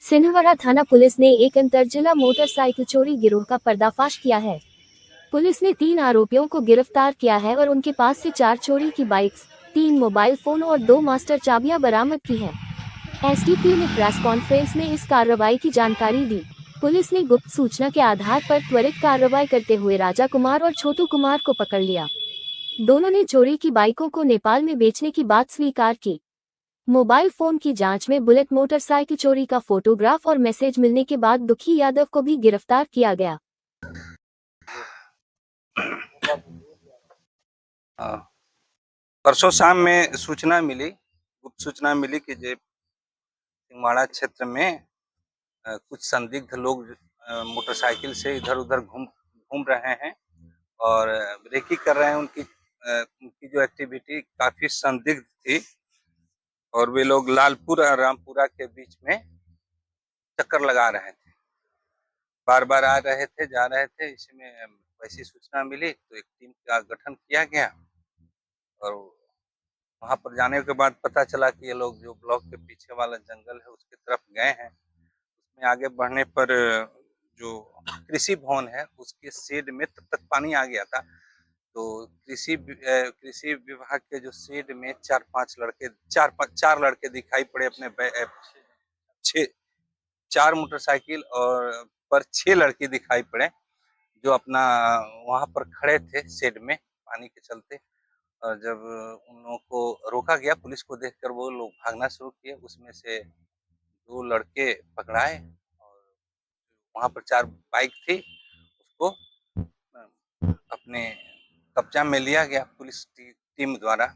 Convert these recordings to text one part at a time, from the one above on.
सिन्हवाड़ा थाना पुलिस ने एक अंतरजिला मोटरसाइकिल चोरी गिरोह का पर्दाफाश किया है। पुलिस ने 3 आरोपियों को गिरफ्तार किया है और उनके पास से 4 चोरी की बाइक्स, 3 मोबाइल फोन और 2 मास्टर चाबियां बरामद की हैं। एसडीपीओ ने प्रेस कॉन्फ्रेंस में इस कार्रवाई की जानकारी दी। पुलिस ने गुप्त सूचना के आधार पर त्वरित कार्रवाई करते हुए राजा कुमार और छोटू कुमार को पकड़ लिया। दोनों ने चोरी की बाइकों को नेपाल में बेचने की बात स्वीकार की। मोबाइल फोन की जांच में बुलेट मोटरसाइकिल चोरी का फोटोग्राफ और मैसेज मिलने के बाद दुखी यादव को भी गिरफ्तार किया गया। परसों शाम में गुप्त सूचना मिली कि सिंहवाड़ा क्षेत्र में कुछ संदिग्ध लोग मोटरसाइकिल से इधर-उधर घूम रहे हैं और रेकी कर रहे हैं। उनकी जो एक्टिविटी काफी संदिग्ध थी और वे लोग लालपुर और रामपुरा के बीच में चक्कर लगा रहे थे। बार-बार आ रहे थे, जा रहे थे। इसमें वैसी सूचना मिली तो एक टीम का गठन किया गया और वहां पर जाने के बाद पता चला कि ये लोग जो ब्लॉक के पीछे वाला जंगल है उसकी तरफ गए हैं। उसमें आगे बढ़ने पर जो कृषि भवन है उसके शेड में तब तक पानी आ गया था। तो कृषि विभाग के जो शेड में 4 लड़के दिखाई पड़े। अपने 4 मोटरसाइकिल और पर 6 लड़के दिखाई पड़े जो अपना वहां पर खड़े थे शेड में पानी के चलते। और जब उन लोगों को रोका गया, पुलिस को देखकर वो लोग भागना शुरू किए। उसमें से 2 लड़के पकड़ाए और वहाँ पर 4 बाइक थी, उसको अपने कब्जा में लिया गया पुलिस टीम द्वारा।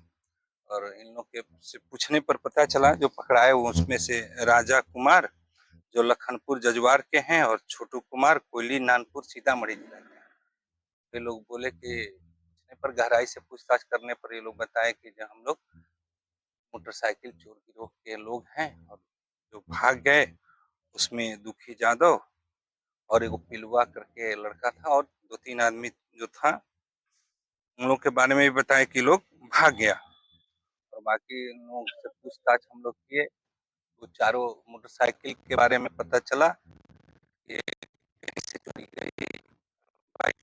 और इन लोग के से पूछने पर पता चला जो पकड़ाए वो उसमें से राजा कुमार जो लखनपुर जजुआर के हैं और छोटू कुमार कोयली नानपुर सीतामढ़ी जिला के हैं। ये लोग बोले कि पूछने पर, गहराई से पूछताछ करने पर ये लोग बताए कि जो हम लोग मोटरसाइकिल चोर गिरोह के लोग हैं और जो भाग गए उसमें दुखी यादव और एक पिलुआ करके लड़का था और 2-3 आदमी जो था उन लोग के बारे में भी बताया कि लोग भाग गया। और बाकी लोग से पूछताछ हम लोग किए तो चारों मोटरसाइकिल के बारे में पता चला कि कहीं से चोरी गई बाइक।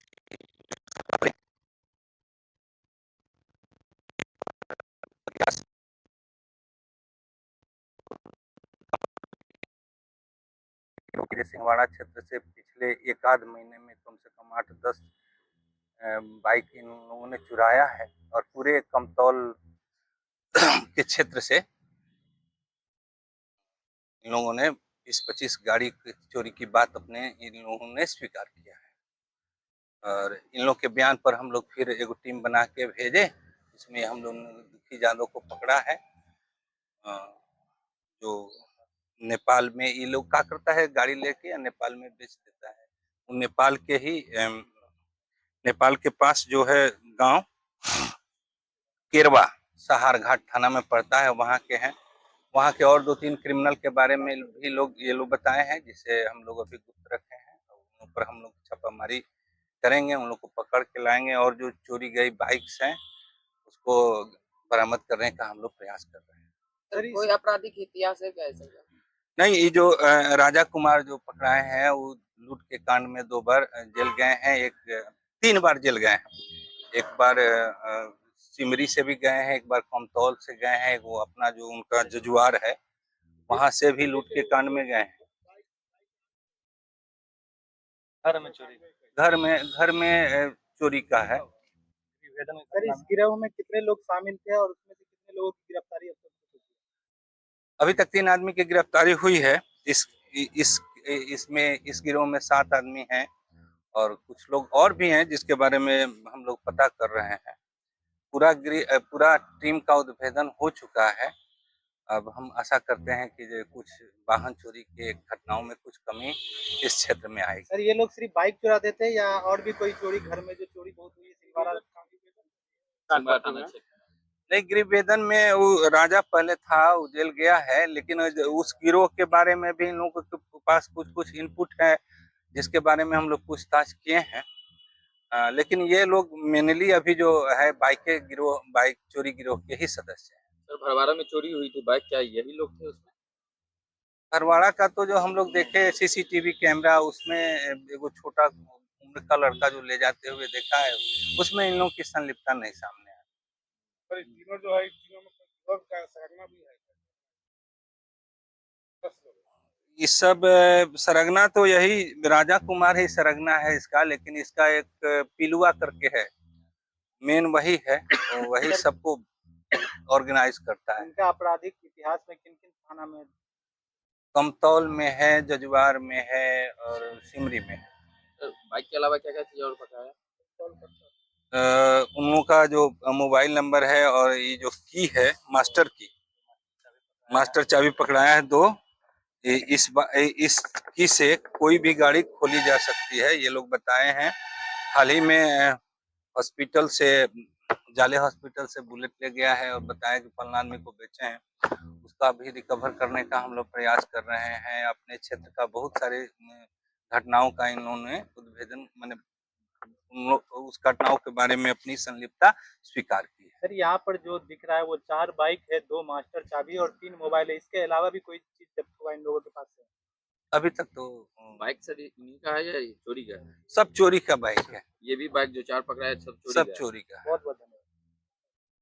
सिंहवाड़ा क्षेत्र से पिछले 1 आध महीने में कम से कम 8-10 बाइक इन लोगों ने चुराया है और पूरे कमतौल के क्षेत्र से इन लोगों ने 20-25 गाड़ी की चोरी की बात इन लोगों ने स्वीकार किया है। और इन लोग के बयान पर हम लोग फिर एक टीम बना के भेजे। इसमें हम लोग ने दुखी यादव को पकड़ा है। जो नेपाल में ये लोग क्या करता है, गाड़ी लेके या नेपाल में बेच देता है। वो नेपाल के पास जो है गांव केरवा सहारघाट थाना में पड़ता है, वहाँ के हैं। वहाँ के और 2-3 क्रिमिनल के बारे में भी ये लोग बताए हैं, जिसे हम लोग अभी गुप्त रखे हैं। उन पर हम लोग छापामारी करेंगे, उन लोग को पकड़ के लाएंगे और जो चोरी गई बाइक्स हैं उसको बरामद करने का हम लोग प्रयास कर रहे हैं। सर कोई आपराधिक इतिहास है क्या ऐसा? नहीं, ये जो राजा कुमार जो पकड़ाए हैं वो लूट के कांड में 2 बार जेल गए हैं। 3 बार जेल गए हैं। एक बार सिमरी से भी गए हैं, एक बार कमतौल से गए हैं, वो अपना जो उनका जजुआर है वहां से भी लूट के कांड में गए हैं। घर में चोरी का है। सर इस गिरोह में कितने लोग शामिल थे और उसमें से कितने लोगों की गिरफ्तारी अब तक हुई? अभी तक 3 आदमी की गिरफ्तारी हुई है। इस गिरोह में 7 आदमी हैं और कुछ लोग और भी हैं जिसके बारे में हम लोग पता कर रहे हैं। पूरा टीम का उद्भेदन हो चुका है। अब हम आशा करते हैं कि जो कुछ वाहन चोरी के घटनाओं में कुछ कमी इस क्षेत्र में आएगी। सर ये लोग सिर्फ बाइक चुराते थे या और भी कोई चोरी, घर में जो चोरी बहुत हुई है नहीं, गिरिवेदन में वो राजा पहले था, वो जेल गया है, लेकिन उस गिरोह के बारे में भी इन लोगों के पास कुछ इनपुट है जिसके बारे में हम लोग पूछताछ किए हैं। लेकिन ये लोग मेनली अभी जो है बाइक चोरी गिरोह के ही सदस्य हैं। सर भरवारा में चोरी हुई थी बाइक, क्या यही लोग थे उसमें? हरवाड़ा का तो जो हम लोग देखे सीसीटीवी कैमरा, उसमें एगो छोटा उम्र का लड़का जो ले जाते हुए देखा है, उसमें इन लोगों की संलिप्तता नहीं सामने आई। पर तीनों जो है, तीनों में कोई का सरगना भी है। 10 लोग। ये सब सरगना तो यही राजा कुमार ही सरगना है इसका, लेकिन इसका एक पिलुआ करके है, मेन वही है, तो वही सबको ऑर्गेनाइज करता है। इनका आपराधिक इतिहास में किन किन थाना में? कमतौल में है, जजुआर में है और सिमरी में है। बाइक के अलावा क्या क्या चीज और पता है? उन लोगों का जो मोबाइल नंबर है और ये जो की है मास्टर चाबी पकड़ाया है 2। इस की से कोई भी गाड़ी खोली जा सकती है, ये लोग बताए हैं। हाल ही में हॉस्पिटल से, जाले हॉस्पिटल से बुलेट ले गया है और बताया कि फलाना आदमी को बेचे हैं, उसका भी रिकवर करने का हम लोग प्रयास कर रहे हैं। अपने क्षेत्र का बहुत सारे घटनाओं का इन्होंने उद्भेदन, माने उस घटनाओं के बारे में अपनी संलिप्तता स्वीकार की है। सर, यहाँ पर जो दिख रहा है वो 4 बाइक है, 2 मास्टर चाबी और 3 मोबाइल है। इसके अलावा भी कोई चीज जब्त हुआ इन लोगों के पास से? अभी तक तो बाइक सर इन्हीं का है या ये चोरी का है? सब चोरी का बाइक है, ये भी बाइक जो 4 पकड़ा है सब चोरी सब का है? चोरी का है। बहुत बहुत धन्यवाद।